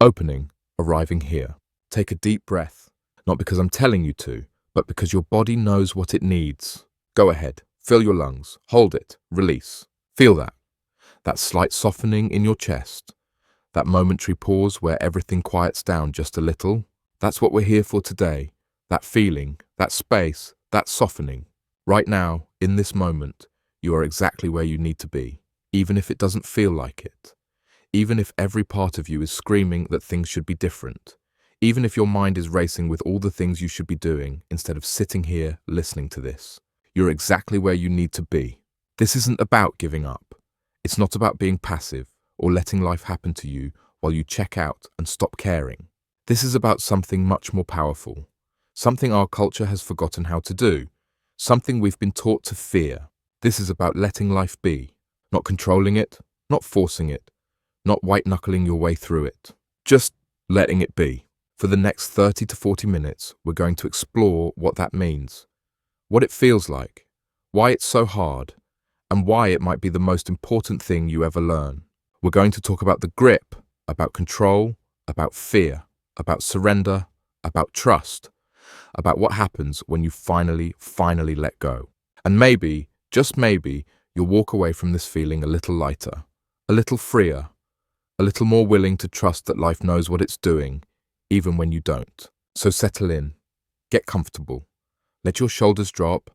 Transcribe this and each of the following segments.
Opening, arriving here. Take a deep breath, not because I'm telling you to, but because your body knows what it needs. Go ahead, fill your lungs, hold it, release. Feel that. That slight softening in your chest. That momentary pause where everything quiets down just a little. That's what we're here for today. That feeling, that space, that softening. Right now, in this moment, you are exactly where you need to be, even if it doesn't feel like it. Even if every part of you is screaming that things should be different. Even if your mind is racing with all the things you should be doing instead of sitting here listening to this. You're exactly where you need to be. This isn't about giving up. It's not about being passive or letting life happen to you while you check out and stop caring. This is about something much more powerful. Something our culture has forgotten how to do. Something we've been taught to fear. This is about letting life be. Not controlling it, not forcing it, not white-knuckling your way through it. Just letting it be. For the next 30 to 40 minutes, we're going to explore what that means, what it feels like, why it's so hard, and why it might be the most important thing you ever learn. We're going to talk about the grip, about control, about fear, about surrender, about trust, about what happens when you finally let go. And maybe, just maybe, you'll walk away from this feeling a little lighter, a little freer, a little more willing to trust that life knows what it's doing, even when you don't. So settle in, get comfortable, let your shoulders drop,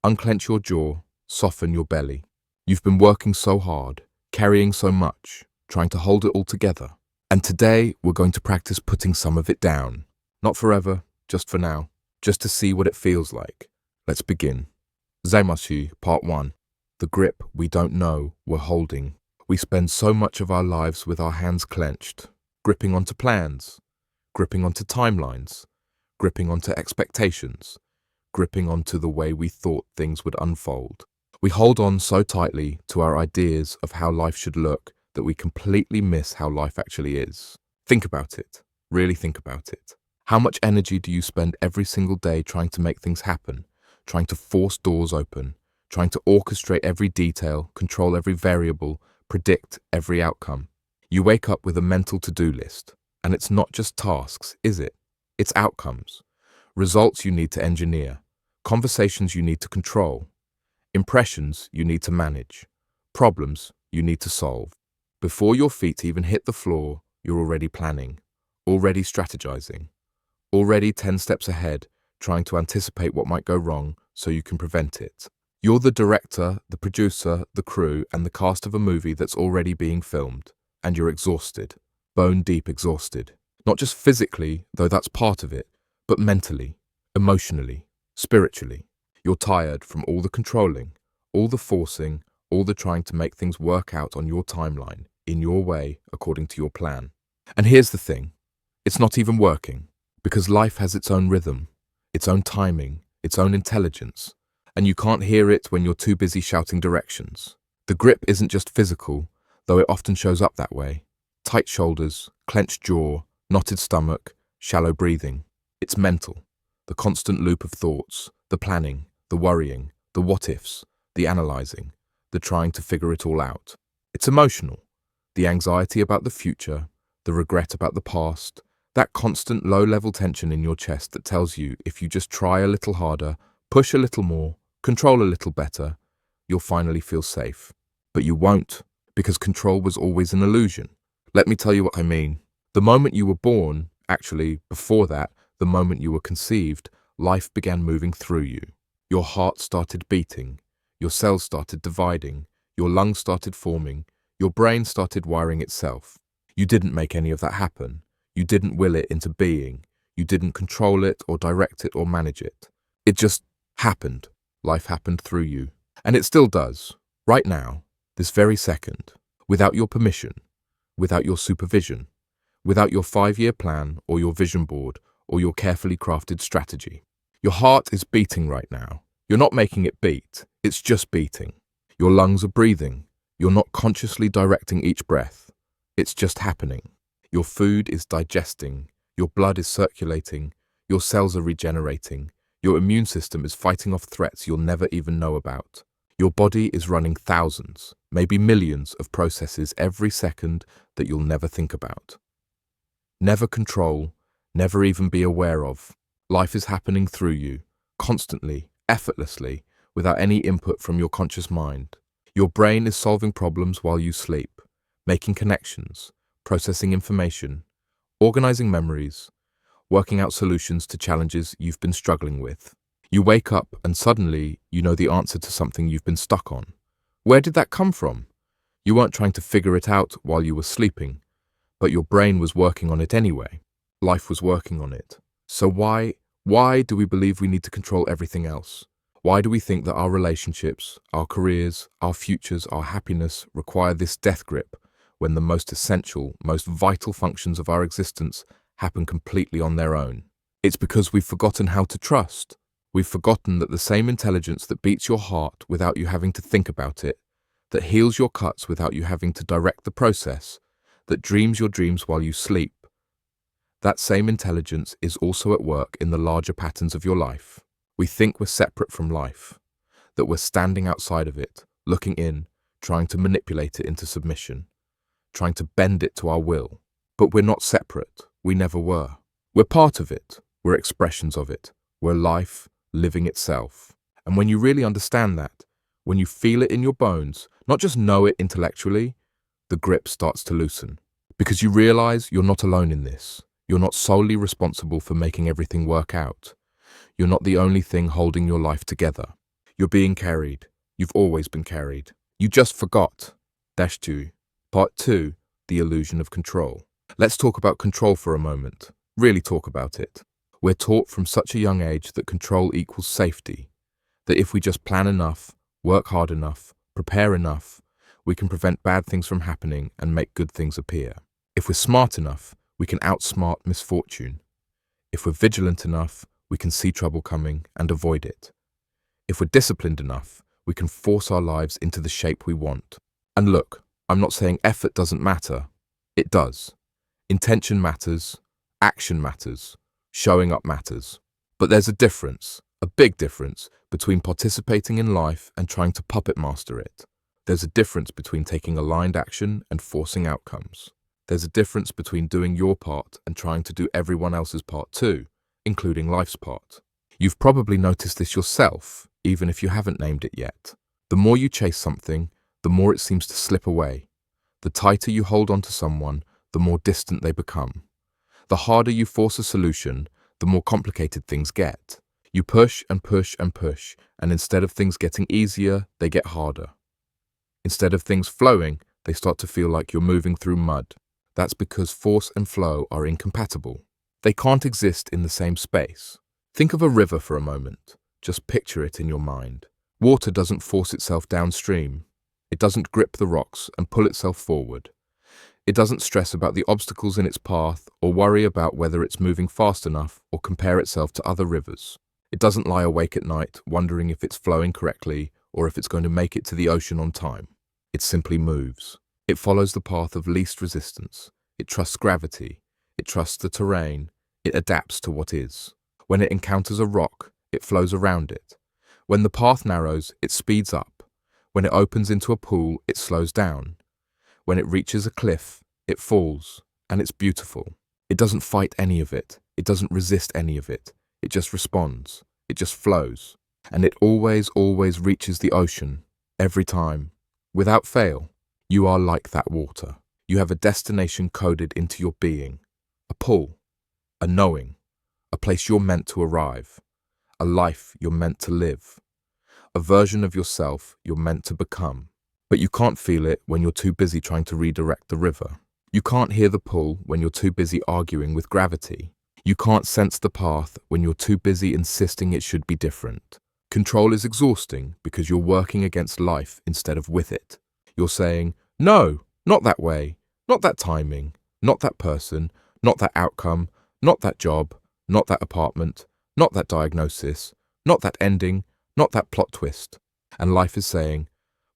unclench your jaw, soften your belly. You've been working so hard, carrying so much, trying to hold it all together. And today, we're going to practice putting some of it down. Not forever, just for now, just to see what it feels like. Let's begin. Zaimasu, Part 1. The grip we don't know we're holding. We spend so much of our lives with our hands clenched, gripping onto plans, gripping onto timelines, gripping onto expectations, gripping onto the way we thought things would unfold. We hold on so tightly to our ideas of how life should look that we completely miss how life actually is. Think about it. Really think about it. How much energy do you spend every single day trying to make things happen, trying to force doors open, trying to orchestrate every detail, control every variable, predict every outcome? You wake up with a mental to-do list, and it's not just tasks, is it? It's outcomes. Results you need to engineer, conversations you need to control, impressions you need to manage, problems you need to solve. Before your feet even hit the floor, you're already planning, already strategizing, already 10 steps ahead, trying to anticipate what might go wrong so you can prevent it. You're the director, the producer, the crew, and the cast of a movie that's already being filmed, and you're exhausted, bone deep exhausted. Not just physically, though that's part of it, but mentally, emotionally, spiritually. You're tired from all the controlling, all the forcing, all the trying to make things work out on your timeline, in your way, according to your plan. And here's the thing, it's not even working, because life has its own rhythm, its own timing, its own intelligence, and you can't hear it when you're too busy shouting directions. The grip isn't just physical, though it often shows up that way. Tight shoulders, clenched jaw, knotted stomach, shallow breathing. It's mental, the constant loop of thoughts, the planning, the worrying, the what-ifs, the analyzing, the trying to figure it all out. It's emotional, the anxiety about the future, the regret about the past, that constant low-level tension in your chest that tells you if you just try a little harder, push a little more, control a little better, you'll finally feel safe. But you won't, because control was always an illusion. Let me tell you what I mean. The moment you were born, actually, before that, the moment you were conceived, life began moving through you. Your heart started beating, your cells started dividing, your lungs started forming, your brain started wiring itself. You didn't make any of that happen. You didn't will it into being. You didn't control it or direct it or manage it. It just happened. Life happened through you. And it still does, right now, this very second, without your permission, without your supervision, without your 5-year plan or your vision board or your carefully crafted strategy. Your heart is beating right now. You're not making it beat, it's just beating. Your lungs are breathing. You're not consciously directing each breath. It's just happening. Your food is digesting. Your blood is circulating. Your cells are regenerating. Your immune system is fighting off threats you'll never even know about. Your body is running thousands, maybe millions of processes every second that you'll never think about. Never control, never even be aware of. Life is happening through you, constantly, effortlessly, without any input from your conscious mind. Your brain is solving problems while you sleep, making connections, processing information, organizing memories, working out solutions to challenges you've been struggling with. You wake up and suddenly you know the answer to something you've been stuck on. Where did that come from? You weren't trying to figure it out while you were sleeping, but your brain was working on it anyway. Life was working on it. So why do we believe we need to control everything else? Why do we think that our relationships, our careers, our futures, our happiness require this death grip when the most essential, most vital functions of our existence happen completely on their own? It's because we've forgotten how to trust. We've forgotten that the same intelligence that beats your heart without you having to think about it, that heals your cuts without you having to direct the process, that dreams your dreams while you sleep, that same intelligence is also at work in the larger patterns of your life. We think we're separate from life, that we're standing outside of it, looking in, trying to manipulate it into submission, trying to bend it to our will. But we're not separate. We never were. We're part of it. We're expressions of it. We're life living itself. And when you really understand that, when you feel it in your bones, not just know it intellectually, the grip starts to loosen. Because you realize you're not alone in this. You're not solely responsible for making everything work out. You're not the only thing holding your life together. You're being carried. You've always been carried. You just forgot. Dash 2. Part 2. The illusion of control. Let's talk about control for a moment. Really talk about it. We're taught from such a young age that control equals safety. That if we just plan enough, work hard enough, prepare enough, we can prevent bad things from happening and make good things appear. If we're smart enough, we can outsmart misfortune. If we're vigilant enough, we can see trouble coming and avoid it. If we're disciplined enough, we can force our lives into the shape we want. And look, I'm not saying effort doesn't matter. It does. Intention matters, action matters, showing up matters. But there's a difference, a big difference, between participating in life and trying to puppet master it. There's a difference between taking aligned action and forcing outcomes. There's a difference between doing your part and trying to do everyone else's part too, including life's part. You've probably noticed this yourself, even if you haven't named it yet. The more you chase something, the more it seems to slip away. The tighter you hold on to someone, the more distant they become. The harder you force a solution, the more complicated things get. You push and push and push, and instead of things getting easier, they get harder. Instead of things flowing, they start to feel like you're moving through mud. That's because force and flow are incompatible. They can't exist in the same space. Think of a river for a moment. Just picture it in your mind. Water doesn't force itself downstream. It doesn't grip the rocks and pull itself forward. It doesn't stress about the obstacles in its path or worry about whether it's moving fast enough or compare itself to other rivers. It doesn't lie awake at night wondering if it's flowing correctly or if it's going to make it to the ocean on time. It simply moves. It follows the path of least resistance. It trusts gravity. It trusts the terrain. It adapts to what is. When it encounters a rock, it flows around it. When the path narrows, it speeds up. When it opens into a pool, it slows down. When it reaches a cliff, it falls, and it's beautiful. It doesn't fight any of it. It doesn't resist any of it. It just responds. It just flows. And it always reaches the ocean. Every time. Without fail. You are like that water. You have a destination coded into your being. A pull. A knowing. A place you're meant to arrive. A life you're meant to live. A version of yourself you're meant to become. But you can't feel it when you're too busy trying to redirect the river. You can't hear the pull when you're too busy arguing with gravity. You can't sense the path when you're too busy insisting it should be different. Control is exhausting because you're working against life instead of with it. You're saying, no, not that way, not that timing, not that person, not that outcome, not that job, not that apartment, not that diagnosis, not that ending, not that plot twist. And life is saying,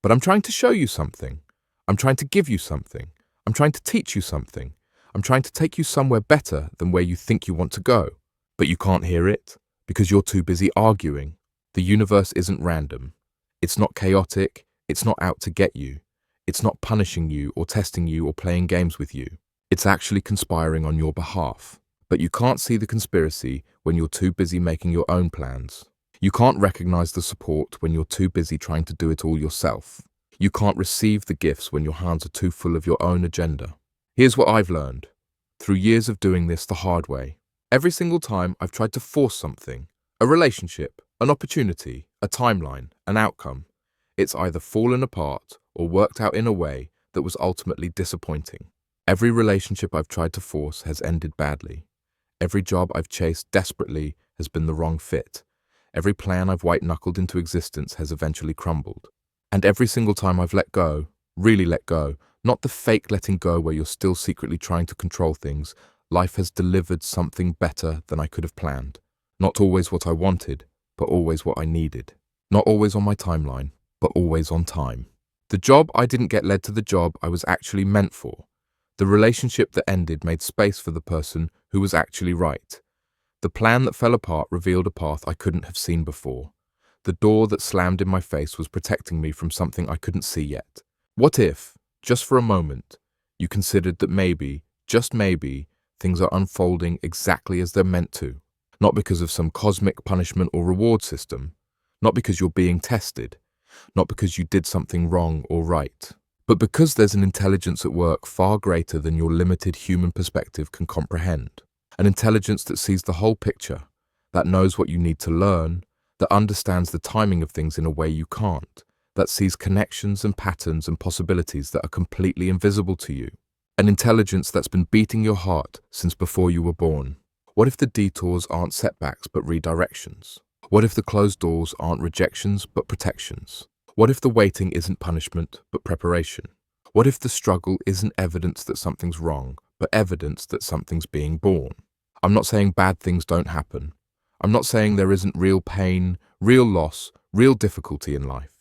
but I'm trying to show you something. I'm trying to give you something. I'm trying to teach you something. I'm trying to take you somewhere better than where you think you want to go. But you can't hear it because you're too busy arguing. The universe isn't random. It's not chaotic. It's not out to get you. It's not punishing you or testing you or playing games with you. It's actually conspiring on your behalf. But you can't see the conspiracy when you're too busy making your own plans. You can't recognize the support when you're too busy trying to do it all yourself. You can't receive the gifts when your hands are too full of your own agenda. Here's what I've learned through years of doing this the hard way. Every single time I've tried to force something, a relationship, an opportunity, a timeline, an outcome, it's either fallen apart or worked out in a way that was ultimately disappointing. Every relationship I've tried to force has ended badly. Every job I've chased desperately has been the wrong fit. Every plan I've white-knuckled into existence has eventually crumbled. And every single time I've let go, really let go, not the fake letting go where you're still secretly trying to control things, life has delivered something better than I could have planned. Not always what I wanted, but always what I needed. Not always on my timeline, but always on time. The job I didn't get led to the job I was actually meant for. The relationship that ended made space for the person who was actually right. The plan that fell apart revealed a path I couldn't have seen before. The door that slammed in my face was protecting me from something I couldn't see yet. What if, just for a moment, you considered that maybe, just maybe, things are unfolding exactly as they're meant to? Not because of some cosmic punishment or reward system, not because you're being tested, not because you did something wrong or right, but because there's an intelligence at work far greater than your limited human perspective can comprehend. An intelligence that sees the whole picture, that knows what you need to learn, that understands the timing of things in a way you can't, that sees connections and patterns and possibilities that are completely invisible to you. An intelligence that's been beating your heart since before you were born. What if the detours aren't setbacks but redirections? What if the closed doors aren't rejections but protections? What if the waiting isn't punishment but preparation? What if the struggle isn't evidence that something's wrong, but evidence that something's being born? I'm not saying bad things don't happen. I'm not saying there isn't real pain, real loss, real difficulty in life.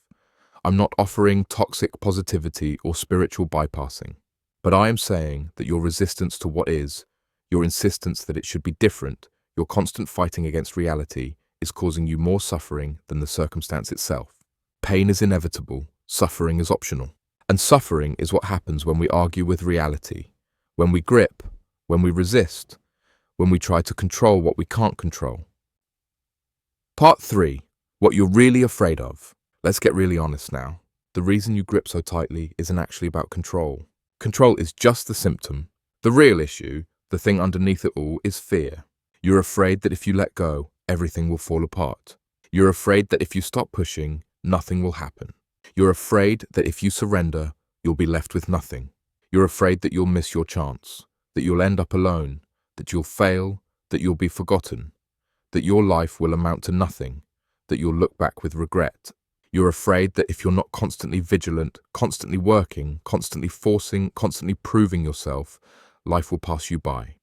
I'm not offering toxic positivity or spiritual bypassing. But I am saying that your resistance to what is, your insistence that it should be different, your constant fighting against reality, is causing you more suffering than the circumstance itself. Pain is inevitable, suffering is optional. And suffering is what happens when we argue with reality, when we grip, when we resist, when we try to control what we can't control. Part 3. What you're really afraid of. Let's get really honest now. The reason you grip so tightly isn't actually about control. Control is just the symptom. The real issue, the thing underneath it all, is fear. You're afraid that if you let go, everything will fall apart. You're afraid that if you stop pushing, nothing will happen. You're afraid that if you surrender, you'll be left with nothing. You're afraid that you'll miss your chance, that you'll end up alone, that you'll fail, that you'll be forgotten, that your life will amount to nothing, that you'll look back with regret. You're afraid that if you're not constantly vigilant, constantly working, constantly forcing, constantly proving yourself, life will pass you by.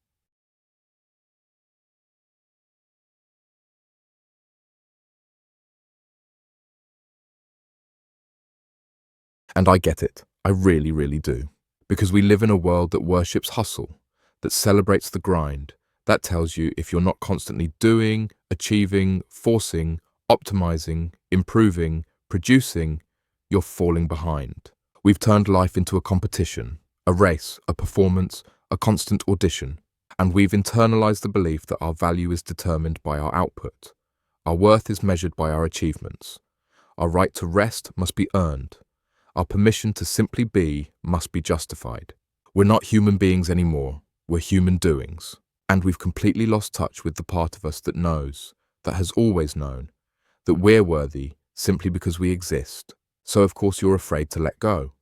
And I get it. I really, really do. Because we live in a world that worships hustle, that celebrates the grind, that tells you if you're not constantly doing, achieving, forcing, optimizing, improving, producing, you're falling behind. We've turned life into a competition, a race, a performance, a constant audition, and we've internalized the belief that our value is determined by our output. Our worth is measured by our achievements. Our right to rest must be earned. Our permission to simply be must be justified. We're not human beings anymore, we're human doings. And we've completely lost touch with the part of us that knows, that has always known, that we're worthy simply because we exist. So of course you're afraid to let go,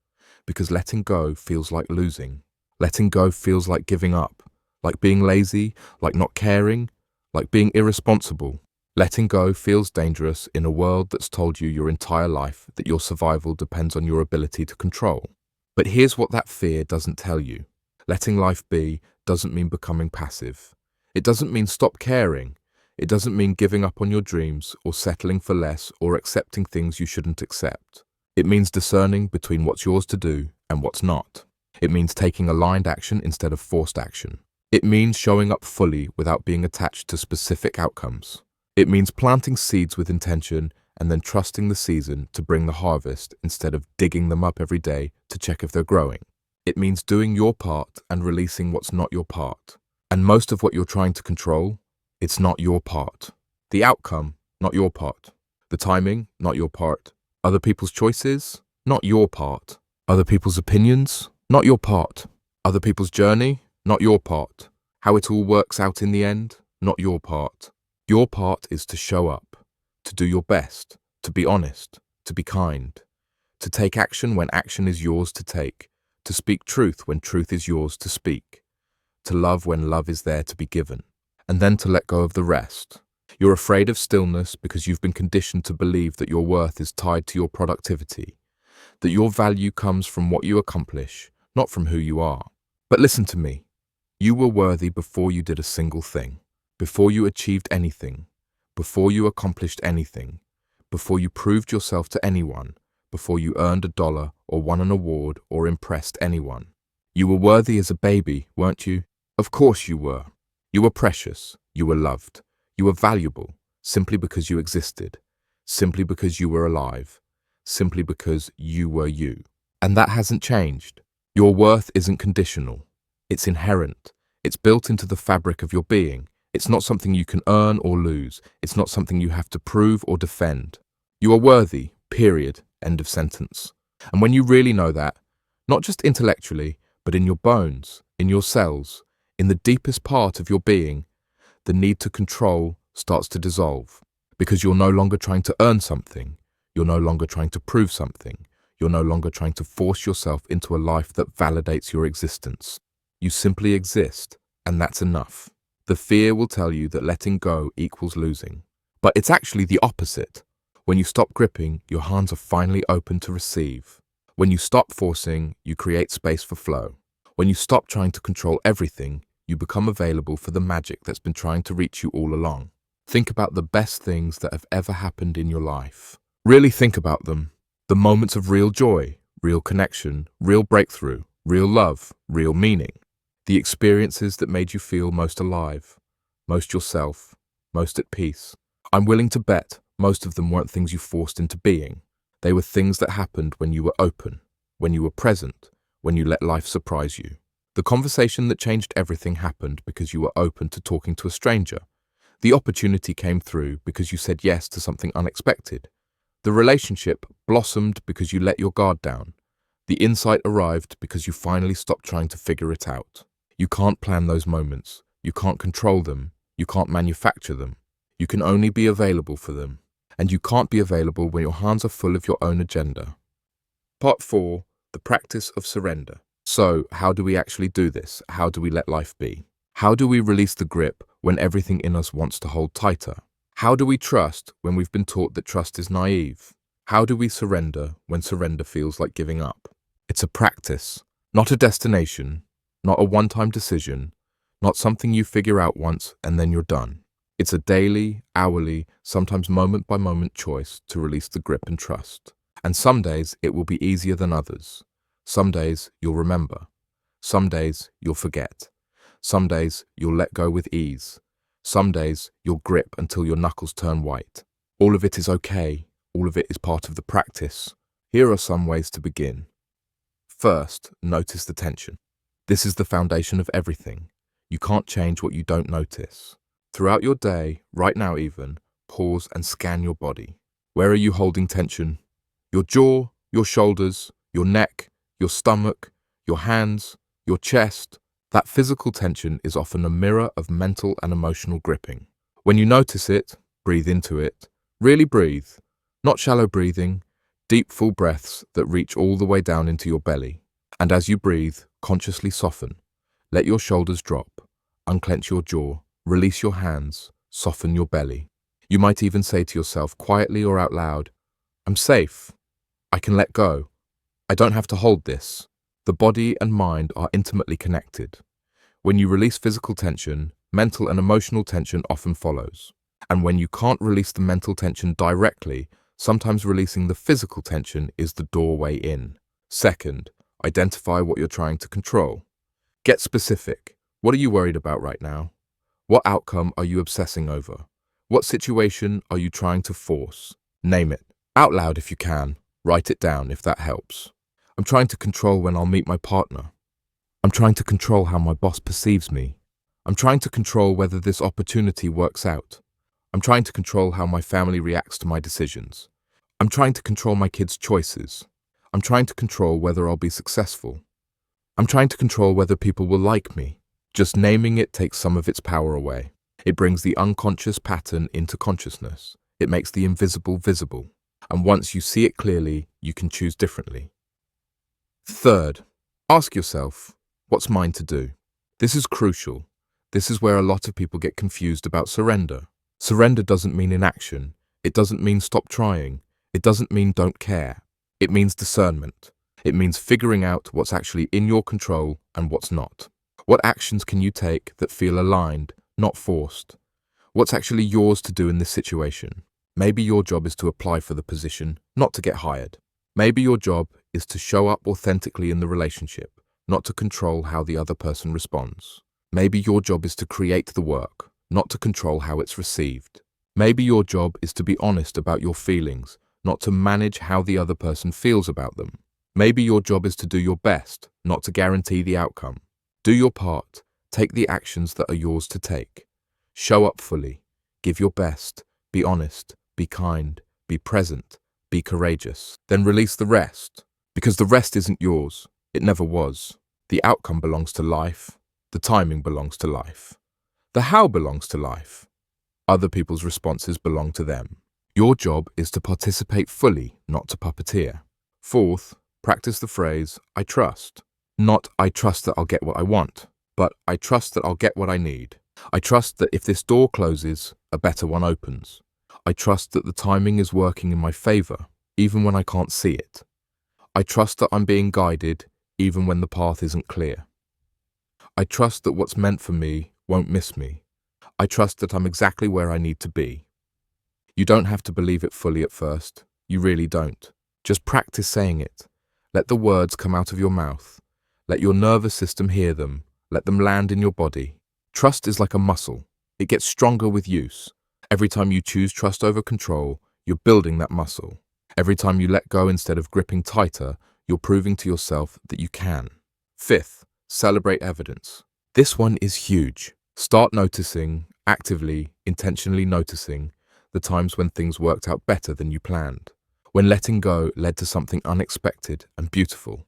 because letting go feels like losing. Letting go feels like giving up, like being lazy, like not caring, like being irresponsible. Letting go feels dangerous in a world that's told you your entire life that your survival depends on your ability to control. But here's what that fear doesn't tell you. Letting life be doesn't mean becoming passive. It doesn't mean stop caring. It doesn't mean giving up on your dreams or settling for less or accepting things you shouldn't accept. It means discerning between what's yours to do and what's not. It means taking aligned action instead of forced action. It means showing up fully without being attached to specific outcomes. It means planting seeds with intention and then trusting the season to bring the harvest instead of digging them up every day to check if they're growing. It means doing your part and releasing what's not your part. And most of what you're trying to control, it's not your part. The outcome, not your part. The timing, not your part. Other people's choices, not your part. Other people's opinions, not your part. Other people's journey, not your part. How it all works out in the end, not your part. Your part is to show up, to do your best, to be honest, to be kind, to take action when action is yours to take, to speak truth when truth is yours to speak, to love when love is there to be given, and then to let go of the rest. You're afraid of stillness because you've been conditioned to believe that your worth is tied to your productivity, that your value comes from what you accomplish, not from who you are. But listen to me. You were worthy before you did a single thing, before you achieved anything, before you accomplished anything, before you proved yourself to anyone, before you earned $1 or won an award or impressed anyone. You were worthy as a baby, weren't you? Of course you were. You were precious. You were loved. You were valuable simply because you existed, simply because you were alive, simply because you were you. And that hasn't changed. Your worth isn't conditional. It's inherent. It's built into the fabric of your being. It's not something you can earn or lose. It's not something you have to prove or defend. You are worthy, period, end of sentence. And when you really know that, not just intellectually, but in your bones, in your cells, in the deepest part of your being, the need to control starts to dissolve. Because you're no longer trying to earn something. You're no longer trying to prove something. You're no longer trying to force yourself into a life that validates your existence. You simply exist, and that's enough. The fear will tell you that letting go equals losing. But it's actually the opposite. When you stop gripping, your hands are finally open to receive. When you stop forcing, you create space for flow. When you stop trying to control everything, you become available for the magic that's been trying to reach you all along. Think about the best things that have ever happened in your life. Really think about them. The moments of real joy, real connection, real breakthrough, real love, real meaning. The experiences that made you feel most alive, most yourself, most at peace. I'm willing to bet most of them weren't things you forced into being. They were things that happened when you were open, when you were present, when you let life surprise you. The conversation that changed everything happened because you were open to talking to a stranger. The opportunity came through because you said yes to something unexpected. The relationship blossomed because you let your guard down. The insight arrived because you finally stopped trying to figure it out. You can't plan those moments. You can't control them. You can't manufacture them. You can only be available for them. And you can't be available when your hands are full of your own agenda. Part 4. The practice of surrender. So, how do we actually do this? How do we let life be? How do we release the grip when everything in us wants to hold tighter? How do we trust when we've been taught that trust is naive? How do we surrender when surrender feels like giving up? It's a practice, not a destination, not a one-time decision, not something you figure out once and then you're done. It's a daily, hourly, sometimes moment-by-moment choice to release the grip and trust. And some days it will be easier than others. Some days you'll remember. Some days you'll forget. Some days you'll let go with ease. Some days you'll grip until your knuckles turn white. All of it is okay. All of it is part of the practice. Here are some ways to begin. First, notice the tension. This is the foundation of everything. You can't change what you don't notice. Throughout your day, right now even, pause and scan your body. Where are you holding tension? Your jaw, your shoulders, your neck, your stomach, your hands, your chest. That physical tension is often a mirror of mental and emotional gripping. When you notice it, breathe into it. Really breathe. Not shallow breathing, deep full breaths that reach all the way down into your belly. And as you breathe, consciously soften. Let your shoulders drop. Unclench your jaw. Release your hands. Soften your belly. You might even say to yourself quietly or out loud, I'm safe. I can let go. I don't have to hold this. The body and mind are intimately connected. When you release physical tension, mental and emotional tension often follows. And when you can't release the mental tension directly, sometimes releasing the physical tension is the doorway in. Second, identify what you're trying to control. Get specific. What are you worried about right now? What outcome are you obsessing over? What situation are you trying to force? Name it. Out loud if you can. Write it down if that helps. I'm trying to control when I'll meet my partner. I'm trying to control how my boss perceives me. I'm trying to control whether this opportunity works out. I'm trying to control how my family reacts to my decisions. I'm trying to control my kids' choices. I'm trying to control whether I'll be successful. I'm trying to control whether people will like me. Just naming it takes some of its power away. It brings the unconscious pattern into consciousness. It makes the invisible visible. And once you see it clearly, you can choose differently. Third, ask yourself, what's mine to do? This is crucial. This is where a lot of people get confused about surrender. Surrender doesn't mean inaction. It doesn't mean stop trying. It doesn't mean don't care. It means discernment. It means figuring out what's actually in your control and what's not. What actions can you take that feel aligned, not forced? What's actually yours to do in this situation? Maybe your job is to apply for the position, not to get hired. Maybe your job is to show up authentically in the relationship, not to control how the other person responds. Maybe your job is to create the work, not to control how it's received. Maybe your job is to be honest about your feelings, not to manage how the other person feels about them. Maybe your job is to do your best, not to guarantee the outcome. Do your part. Take the actions that are yours to take. Show up fully. Give your best. Be honest. Be kind. Be present. Be courageous. Then release the rest. Because the rest isn't yours. It never was. The outcome belongs to life. The timing belongs to life. The how belongs to life. Other people's responses belong to them. Your job is to participate fully, not to puppeteer. Fourth, practice the phrase, I trust. Not, I trust that I'll get what I want, but I trust that I'll get what I need. I trust that if this door closes, a better one opens. I trust that the timing is working in my favor, even when I can't see it. I trust that I'm being guided, even when the path isn't clear. I trust that what's meant for me won't miss me. I trust that I'm exactly where I need to be. You don't have to believe it fully at first. You really don't. Just practice saying it. Let the words come out of your mouth. Let your nervous system hear them. Let them land in your body. Trust is like a muscle. It gets stronger with use. Every time you choose trust over control, you're building that muscle. Every time you let go instead of gripping tighter, you're proving to yourself that you can. Fifth, celebrate evidence. This one is huge. Start noticing, actively, intentionally noticing, the times when things worked out better than you planned. When letting go led to something unexpected and beautiful.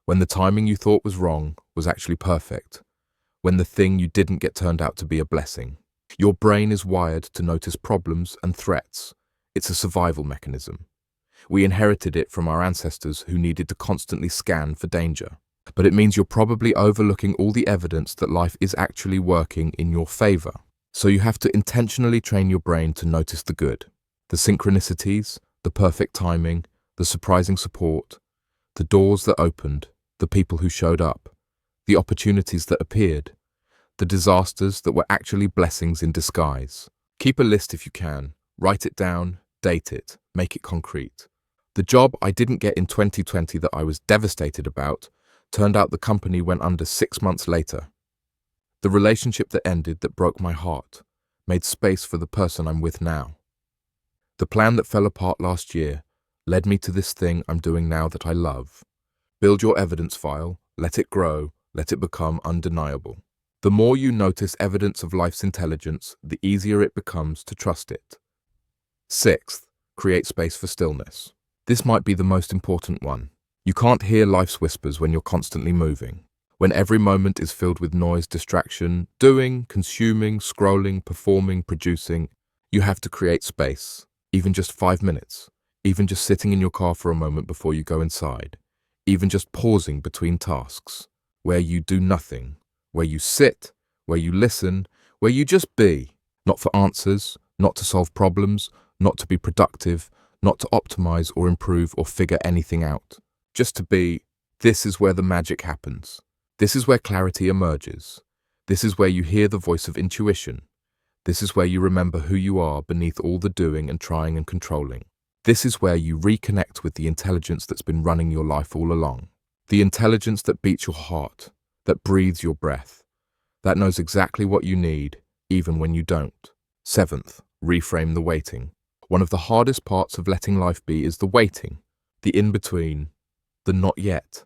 When the timing you thought was wrong was actually perfect. When the thing you didn't get turned out to be a blessing. Your brain is wired to notice problems and threats. It's a survival mechanism. We inherited it from our ancestors who needed to constantly scan for danger. But it means you're probably overlooking all the evidence that life is actually working in your favor. So you have to intentionally train your brain to notice the good. The synchronicities, the perfect timing, the surprising support, the doors that opened, the people who showed up, the opportunities that appeared, the disasters that were actually blessings in disguise. Keep a list if you can. Write it down, date it, make it concrete. The job I didn't get in 2020 that I was devastated about turned out the company went under 6 months later. The relationship that ended that broke my heart made space for the person I'm with now. The plan that fell apart last year led me to this thing I'm doing now that I love. Build your evidence file, let it grow, let it become undeniable. The more you notice evidence of life's intelligence, the easier it becomes to trust it. Sixth, create space for stillness. This might be the most important one. You can't hear life's whispers when you're constantly moving. When every moment is filled with noise, distraction, doing, consuming, scrolling, performing, producing, you have to create space. Even just 5 minutes. Even just sitting in your car for a moment before you go inside. Even just pausing between tasks. Where you do nothing. Where you sit. Where you listen. Where you just be. Not for answers. Not to solve problems. Not to be productive. Not to optimize or improve or figure anything out. Just to be. This is where the magic happens. This is where clarity emerges. This is where you hear the voice of intuition. This is where you remember who you are beneath all the doing and trying and controlling. This is where you reconnect with the intelligence that's been running your life all along. The intelligence that beats your heart, that breathes your breath, that knows exactly what you need, even when you don't. Seventh, reframe the waiting. One of the hardest parts of letting life be is the waiting, the in-between, the not yet,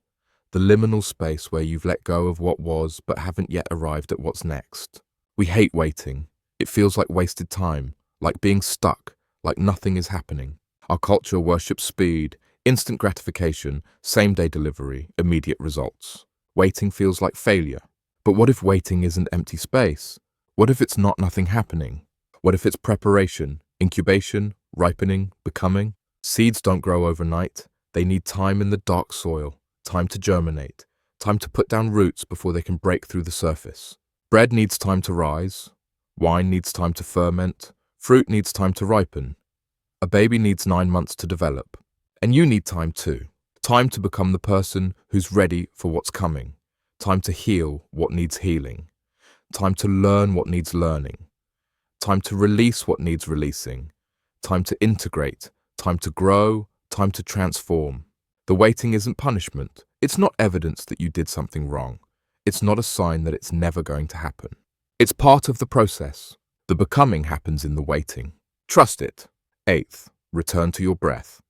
the liminal space where you've let go of what was but haven't yet arrived at what's next. We hate waiting. It feels like wasted time, like being stuck, like nothing is happening. Our culture worships speed, instant gratification, same-day delivery, immediate results. Waiting feels like failure. But what if waiting isn't empty space? What if it's not nothing happening? What if it's preparation, incubation, ripening, becoming? Seeds don't grow overnight. They need time in the dark soil, time to germinate, time to put down roots before they can break through the surface. Bread needs time to rise. Wine needs time to ferment. Fruit needs time to ripen. A baby needs 9 months to develop. And you need time too. Time to become the person who's ready for what's coming. Time to heal what needs healing. Time to learn what needs learning. Time to release what needs releasing. Time to integrate. Time to grow. Time to transform. The waiting isn't punishment. It's not evidence that you did something wrong. It's not a sign that it's never going to happen. It's part of the process. The becoming happens in the waiting. Trust it. 8th, return to your breath.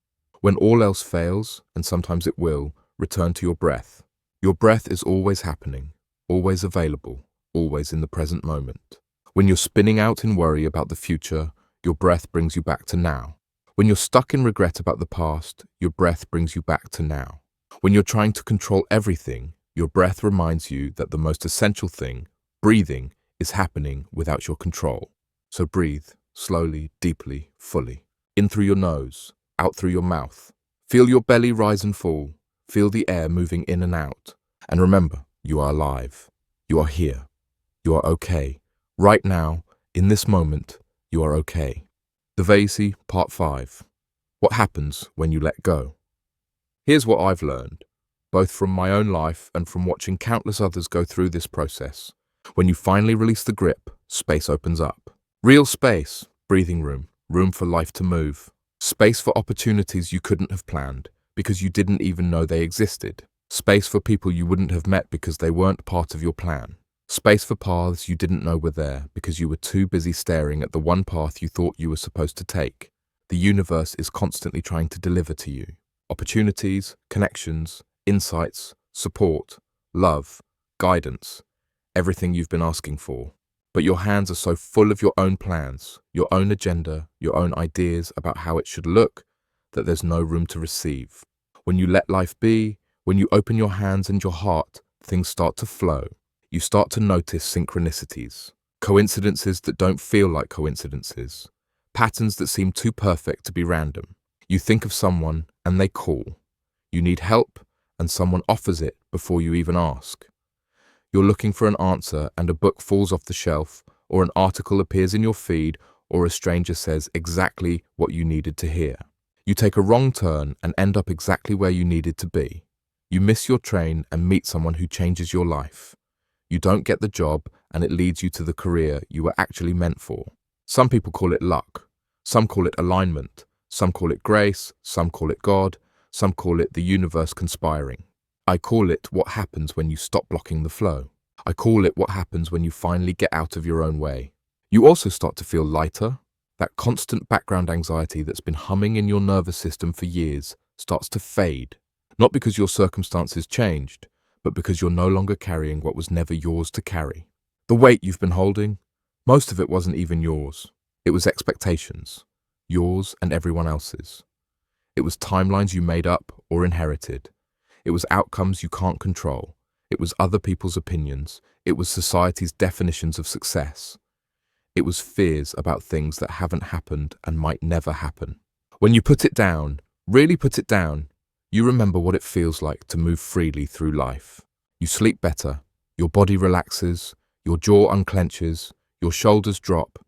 When all else fails, and sometimes it will, return to your breath. Your breath is always happening, always available, always in the present moment. When you're spinning out in worry about the future, your breath brings you back to now. When you're stuck in regret about the past, your breath brings you back to now. When you're trying to control everything, your breath reminds you that the most essential thing, breathing, is happening without your control. So breathe, slowly, deeply, fully. In through your nose, out through your mouth. Feel your belly rise and fall. Feel the air moving in and out. And remember, you are alive. You are here. You are okay. Right now, in this moment, you are okay. The Vaisi, Part 5. What happens when you let go? Here's what I've learned, both from my own life and from watching countless others go through this process. When you finally release the grip, space opens up. Real space, breathing room, room for life to move. Space for opportunities you couldn't have planned because you didn't even know they existed. Space for people you wouldn't have met because they weren't part of your plan. Space for paths you didn't know were there because you were too busy staring at the one path you thought you were supposed to take. The universe is constantly trying to deliver to you opportunities, connections, insights, support, love, guidance, everything you've been asking for. But your hands are so full of your own plans, your own agenda, your own ideas about how it should look, that there's no room to receive. When you let life be, when you open your hands and your heart, things start to flow. You start to notice synchronicities, coincidences that don't feel like coincidences, patterns that seem too perfect to be random. You think of someone and they call. You need help and someone offers it before you even ask. You're looking for an answer and a book falls off the shelf, or an article appears in your feed, or a stranger says exactly what you needed to hear. You take a wrong turn and end up exactly where you needed to be. You miss your train and meet someone who changes your life. You don't get the job and it leads you to the career you were actually meant for. Some people call it luck. Some call it alignment. Some call it grace. Some call it God. Some call it the universe conspiring. I call it what happens when you stop blocking the flow. I call it what happens when you finally get out of your own way. You also start to feel lighter. That constant background anxiety that's been humming in your nervous system for years starts to fade. Not because your circumstances changed, but because you're no longer carrying what was never yours to carry. The weight you've been holding, most of it wasn't even yours. It was expectations, yours and everyone else's. It was timelines you made up or inherited. It was outcomes you can't control. It was other people's opinions. It was society's definitions of success. It was fears about things that haven't happened and might never happen. When you put it down, really put it down, you remember what it feels like to move freely through life. You sleep better, your body relaxes, your jaw unclenches, your shoulders drop,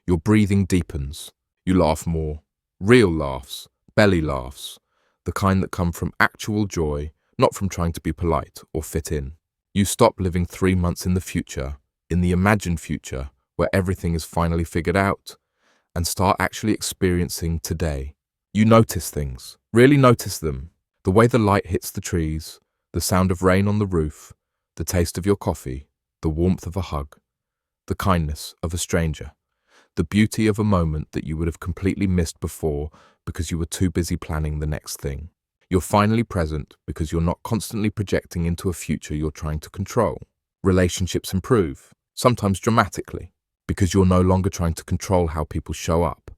your breathing deepens. You laugh more, real laughs, belly laughs, the kind that come from actual joy, not from trying to be polite or fit in. You stop living 3 months in the future, in the imagined future, where everything is finally figured out, and start actually experiencing today. You notice things, really notice them. The way the light hits the trees, the sound of rain on the roof, the taste of your coffee, the warmth of a hug, the kindness of a stranger, the beauty of a moment that you would have completely missed before because you were too busy planning the next thing. You're finally present because you're not constantly projecting into a future you're trying to control. Relationships improve, sometimes dramatically, because you're no longer trying to control how people show up.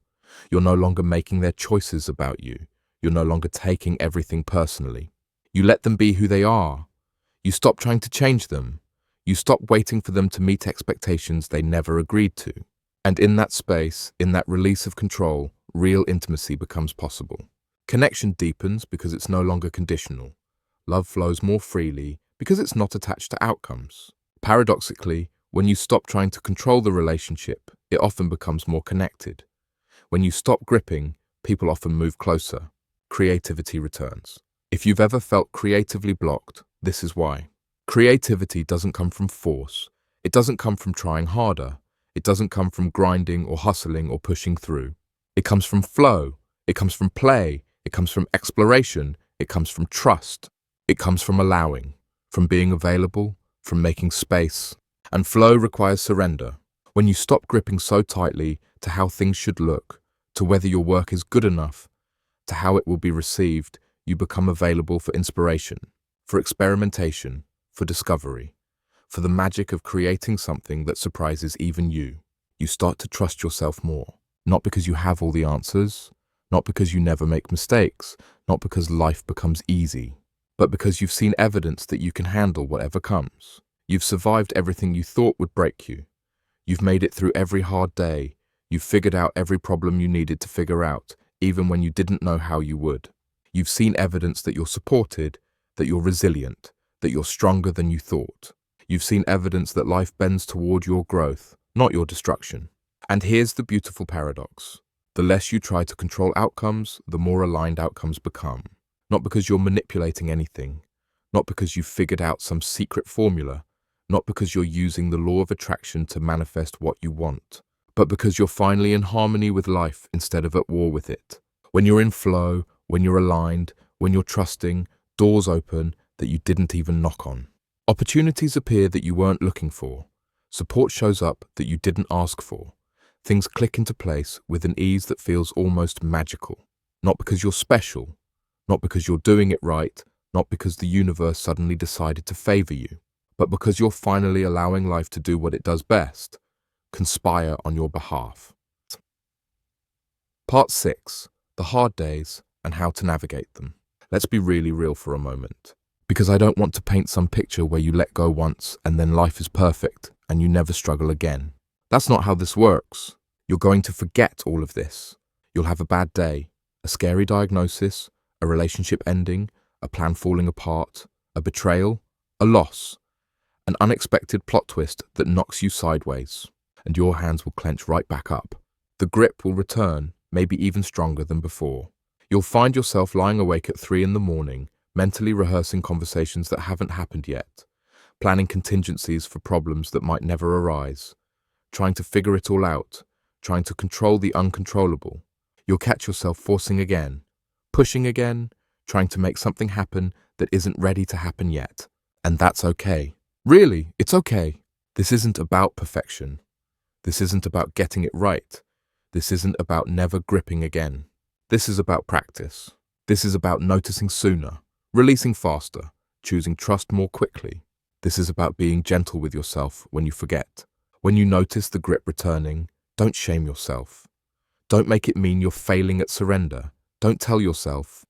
You're no longer making their choices about you. You're no longer taking everything personally. You let them be who they are. You stop trying to change them. You stop waiting for them to meet expectations they never agreed to. And in that space, in that release of control, real intimacy becomes possible. Connection deepens because it's no longer conditional. Love flows more freely because it's not attached to outcomes. Paradoxically, when you stop trying to control the relationship, it often becomes more connected. When you stop gripping, people often move closer. Creativity returns. If you've ever felt creatively blocked, this is why. Creativity doesn't come from force. It doesn't come from trying harder. It doesn't come from grinding or hustling or pushing through. It comes from flow. It comes from play. It comes from exploration. It comes from trust. It comes from allowing, from being available, from making space. And flow requires surrender. When you stop gripping so tightly to how things should look, to whether your work is good enough, to how it will be received, you become available for inspiration, for experimentation, for discovery, for the magic of creating something that surprises even you. You start to trust yourself more, not because you have all the answers, not because you never make mistakes, not because life becomes easy, but because you've seen evidence that you can handle whatever comes. You've survived everything you thought would break you. You've made it through every hard day. You've figured out every problem you needed to figure out, even when you didn't know how you would. You've seen evidence that you're supported, that you're resilient, that you're stronger than you thought. You've seen evidence that life bends toward your growth, not your destruction. And here's the beautiful paradox. The less you try to control outcomes, the more aligned outcomes become. Not because you're manipulating anything, not because you've figured out some secret formula, not because you're using the law of attraction to manifest what you want, but because you're finally in harmony with life instead of at war with it. When you're in flow, when you're aligned, when you're trusting, doors open that you didn't even knock on. Opportunities appear that you weren't looking for. Support shows up that you didn't ask for. Things click into place with an ease that feels almost magical. Not because you're special, not because you're doing it right, not because the universe suddenly decided to favor you, but because you're finally allowing life to do what it does best, conspire on your behalf. Part 6. The hard days and how to navigate them. Let's be really real for a moment, because I don't want to paint some picture where you let go once and then life is perfect and you never struggle again. That's not how this works. You're going to forget all of this. You'll have a bad day, a scary diagnosis, a relationship ending, a plan falling apart, a betrayal, a loss, an unexpected plot twist that knocks you sideways, and your hands will clench right back up. The grip will return, maybe even stronger than before. You'll find yourself lying awake at 3 in the morning, mentally rehearsing conversations that haven't happened yet, planning contingencies for problems that might never arise, trying to figure it all out, trying to control the uncontrollable. You'll catch yourself forcing again, pushing again, trying to make something happen that isn't ready to happen yet. And that's okay. Really, it's okay. This isn't about perfection. This isn't about getting it right. This isn't about never gripping again. This is about practice. This is about noticing sooner, releasing faster, choosing trust more quickly. This is about being gentle with yourself when you forget. When you notice the grip returning, don't shame yourself. Don't make it mean you're failing at surrender. Don't tell yourself,